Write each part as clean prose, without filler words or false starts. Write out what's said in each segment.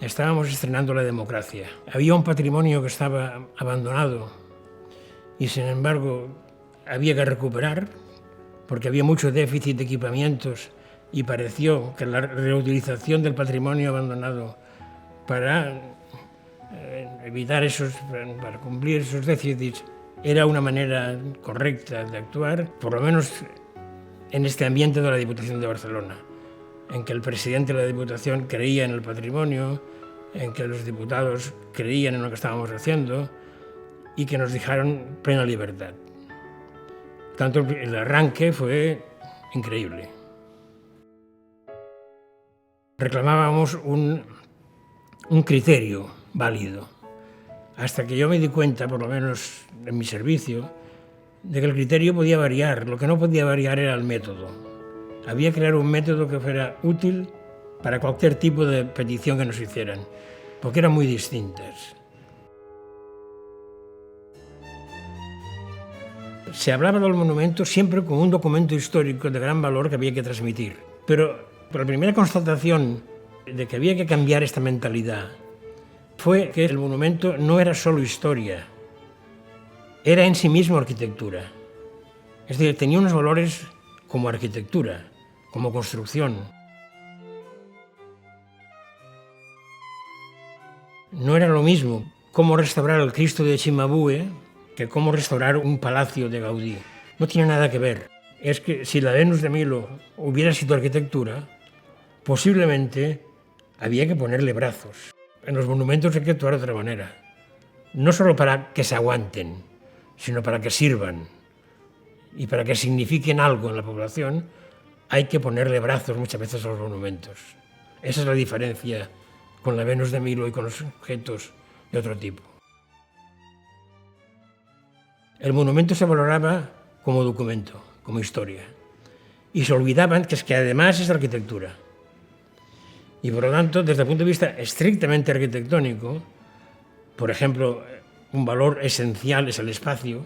Estábamos estrenando la democracia. Había un patrimonio que estaba abandonado y, sin embargo, había que recuperar porque había mucho déficit de equipamientos y pareció que la reutilización del patrimonio abandonado para evitar para cumplir esos déficits era una manera correcta de actuar, por lo menos en este ambiente de la Diputación de Barcelona, en que el presidente de la Diputación creía en el patrimonio, en que los diputados creían en lo que estábamos haciendo y que nos dejaron plena libertad. Tanto el arranque fue increíble. Reclamábamos un criterio válido, hasta que yo me di cuenta, por lo menos en mi servicio, de que el criterio podía variar. Lo que no podía variar era el método. Había que crear un método que fuera útil para cualquier tipo de petición que nos hicieran, porque eran muy distintas. Se hablaba del monumento siempre como un documento histórico de gran valor que había que transmitir, pero la primera constatación de que había que cambiar esta mentalidad fue que el monumento no era solo historia, era en sí mismo arquitectura. Es decir, tenía unos valores como arquitectura, como construcción. No era lo mismo cómo restaurar el Cristo de Cimabue que cómo restaurar un palacio de Gaudí. No tiene nada que ver. Es que si la Venus de Milo hubiera sido arquitectura, posiblemente había que ponerle brazos. En los monumentos hay que actuar de otra manera. No solo para que se aguanten, sino para que sirvan. Y para que signifiquen algo en la población, hay que ponerle brazos muchas veces a los monumentos. Esa es la diferencia con la Venus de Milo y con los objetos de otro tipo. El monumento se valoraba como documento, como historia. Y se olvidaban que es que además es arquitectura. Y por lo tanto, desde el punto de vista estrictamente arquitectónico, por ejemplo, un valor esencial es el espacio,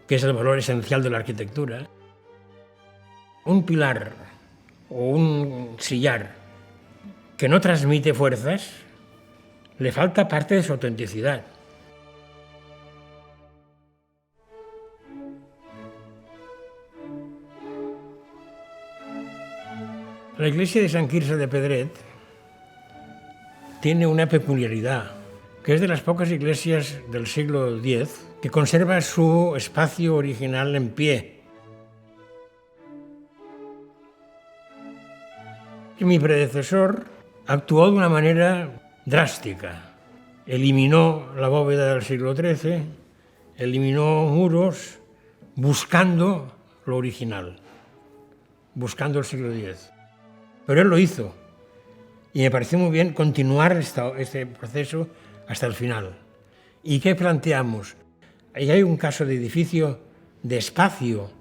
que es el valor esencial de la arquitectura. Un pilar o un sillar que no transmite fuerzas, le falta parte de su autenticidad. La iglesia de Sant Quirze de Pedret tiene una peculiaridad, que es de las pocas iglesias del siglo X que conserva su espacio original en pie. Y mi predecesor actuó de una manera drástica. Eliminó la bóveda del siglo XIII, eliminó muros, buscando lo original, buscando el siglo X. Pero él lo hizo. Y me pareció muy bien continuar este proceso hasta el final. ¿Y qué planteamos? Ahí hay un caso de edificio de espacio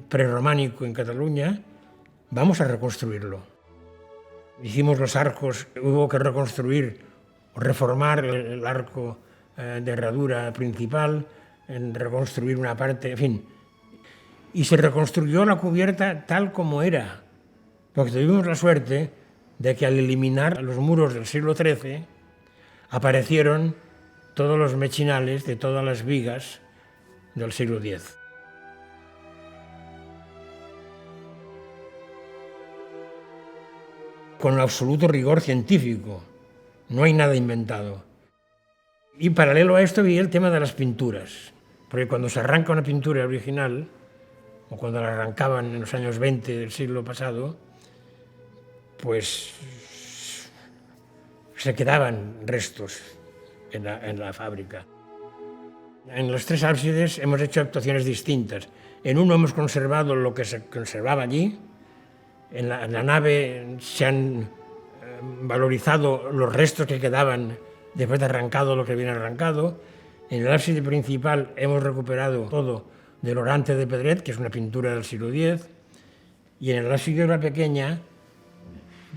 prerrománico en Cataluña, vamos a reconstruirlo. Hicimos los arcos, hubo que reconstruir o reformar el arco de herradura principal, reconstruir una parte, en fin. Y se reconstruyó la cubierta tal como era, porque tuvimos la suerte de que al eliminar los muros del siglo XIII aparecieron todos los mechinales de todas las vigas del siglo X. Con absoluto rigor científico, no hay nada inventado. Y paralelo a esto vi el tema de las pinturas, porque cuando se arranca una pintura original, o cuando la arrancaban en los años 20 del siglo pasado, pues se quedaban restos en la fábrica. En los tres ábsides hemos hecho actuaciones distintas. En uno hemos conservado lo que se conservaba allí. En la nave se han valorizado los restos que quedaban después de arrancado lo que viene arrancado. En el ábside principal hemos recuperado todo del Orante de Pedret, que es una pintura del siglo X. Y en el ábside de la pequeña,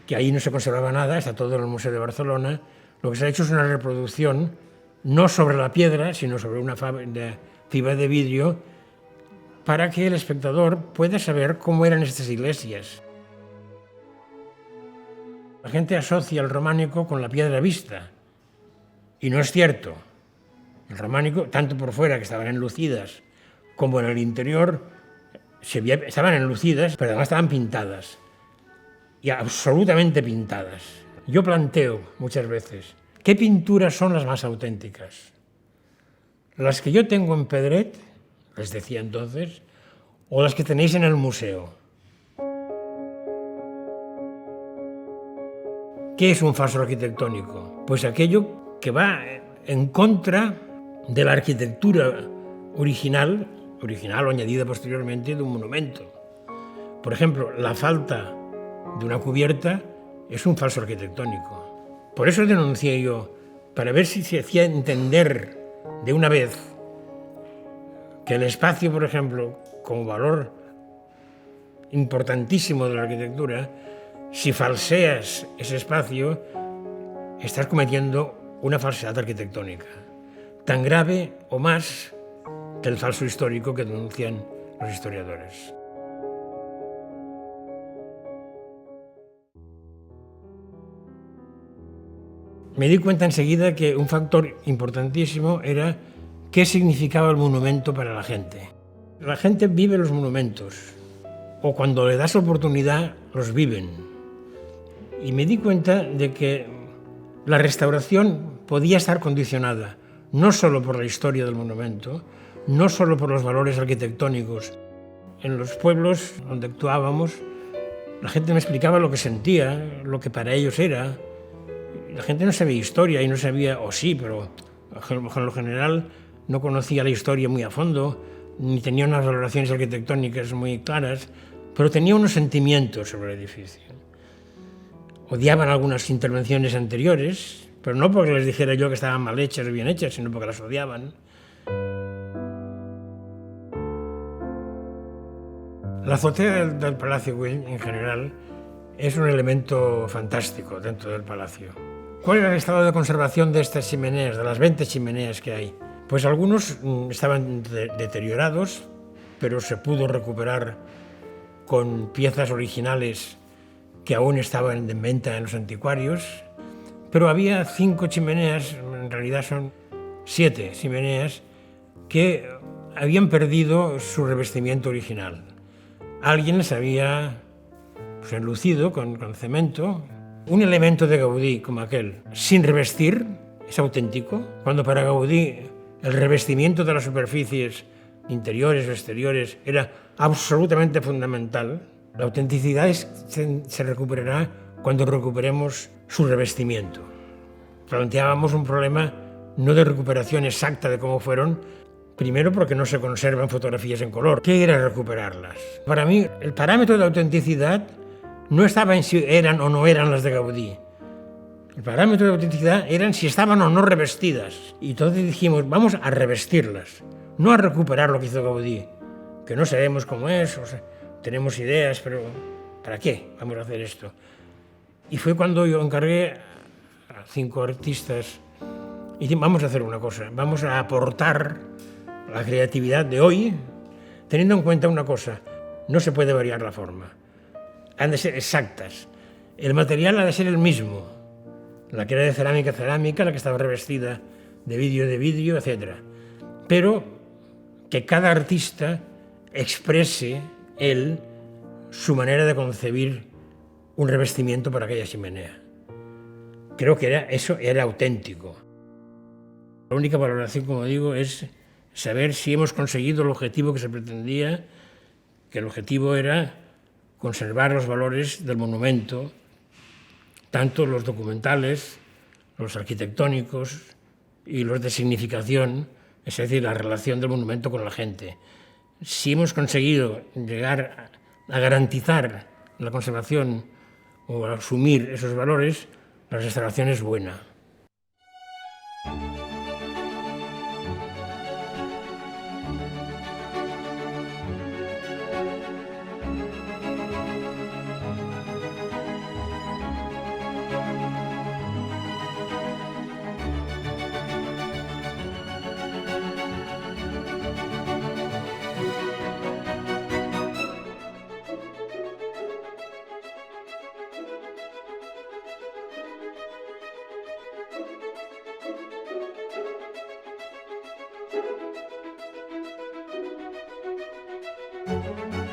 que ahí no se conservaba nada, está todo en el Museo de Barcelona, lo que se ha hecho es una reproducción, no sobre la piedra, sino sobre una fibra de vidrio, para que el espectador pueda saber cómo eran estas iglesias. La gente asocia el románico con la piedra vista, y no es cierto. El románico, tanto por fuera, que estaban enlucidas, como en el interior, estaban enlucidas, pero además estaban pintadas, y absolutamente pintadas. Yo planteo muchas veces, ¿qué pinturas son las más auténticas? ¿Las que yo tengo en Pedret, les decía entonces, o las que tenéis en el museo? ¿Qué es un falso arquitectónico? Pues aquello que va en contra de la arquitectura original o añadida posteriormente de un monumento. Por ejemplo, la falta de una cubierta es un falso arquitectónico. Por eso denuncié yo, para ver si se hacía entender de una vez que el espacio, por ejemplo, como valor importantísimo de la arquitectura, si falseas ese espacio, estás cometiendo una falsedad arquitectónica, tan grave o más que el falso histórico que denuncian los historiadores. Me di cuenta enseguida que un factor importantísimo era qué significaba el monumento para la gente. La gente vive los monumentos, o cuando le das oportunidad, los viven. Y me di cuenta de que la restauración podía estar condicionada no solo por la historia del monumento, no solo por los valores arquitectónicos. En los pueblos donde actuábamos, la gente me explicaba lo que sentía, lo que para ellos era. La gente no sabía historia y no sabía, o sí, pero en lo general no conocía la historia muy a fondo, ni tenía unas valoraciones arquitectónicas muy claras, pero tenía unos sentimientos sobre el edificio. Odiaban algunas intervenciones anteriores, pero no porque les dijera yo que estaban mal hechas o bien hechas, sino porque las odiaban. La azotea del Palacio Güell, en general, es un elemento fantástico dentro del palacio. ¿Cuál era el estado de conservación de estas chimeneas, de las 20 chimeneas que hay? Pues algunos estaban deteriorados, pero se pudo recuperar con piezas originales que aún estaban en venta en los anticuarios, pero había 5 chimeneas, en realidad son 7 chimeneas, que habían perdido su revestimiento original. Alguien les había enlucido con cemento. Un elemento de Gaudí como aquel, sin revestir, es auténtico, cuando para Gaudí el revestimiento de las superficies interiores o exteriores era absolutamente fundamental. La autenticidad se recuperará cuando recuperemos su revestimiento. Planteábamos un problema no de recuperación exacta de cómo fueron, primero porque no se conservan fotografías en color. ¿Qué era recuperarlas? Para mí, el parámetro de autenticidad no estaba en si eran o no eran las de Gaudí. El parámetro de autenticidad eran si estaban o no revestidas. Y entonces dijimos, vamos a revestirlas, no a recuperar lo que hizo Gaudí, que no sabemos cómo es, o sea, tenemos ideas, pero ¿para qué vamos a hacer esto? Y fue cuando yo encargué a 5 artistas y dije, vamos a hacer una cosa, vamos a aportar la creatividad de hoy, teniendo en cuenta una cosa, no se puede variar la forma, han de ser exactas, el material ha de ser el mismo, la que era de cerámica, la que estaba revestida de vidrio, etc. Pero que cada artista exprese él su manera de concebir un revestimiento para aquella chimenea. Creo que eso era auténtico. La única valoración, como digo, es saber si hemos conseguido el objetivo que se pretendía, que el objetivo era conservar los valores del monumento, tanto los documentales, los arquitectónicos y los de significación, es decir, la relación del monumento con la gente. Si hemos conseguido llegar a garantizar la conservación o a asumir esos valores, la restauración es buena. Música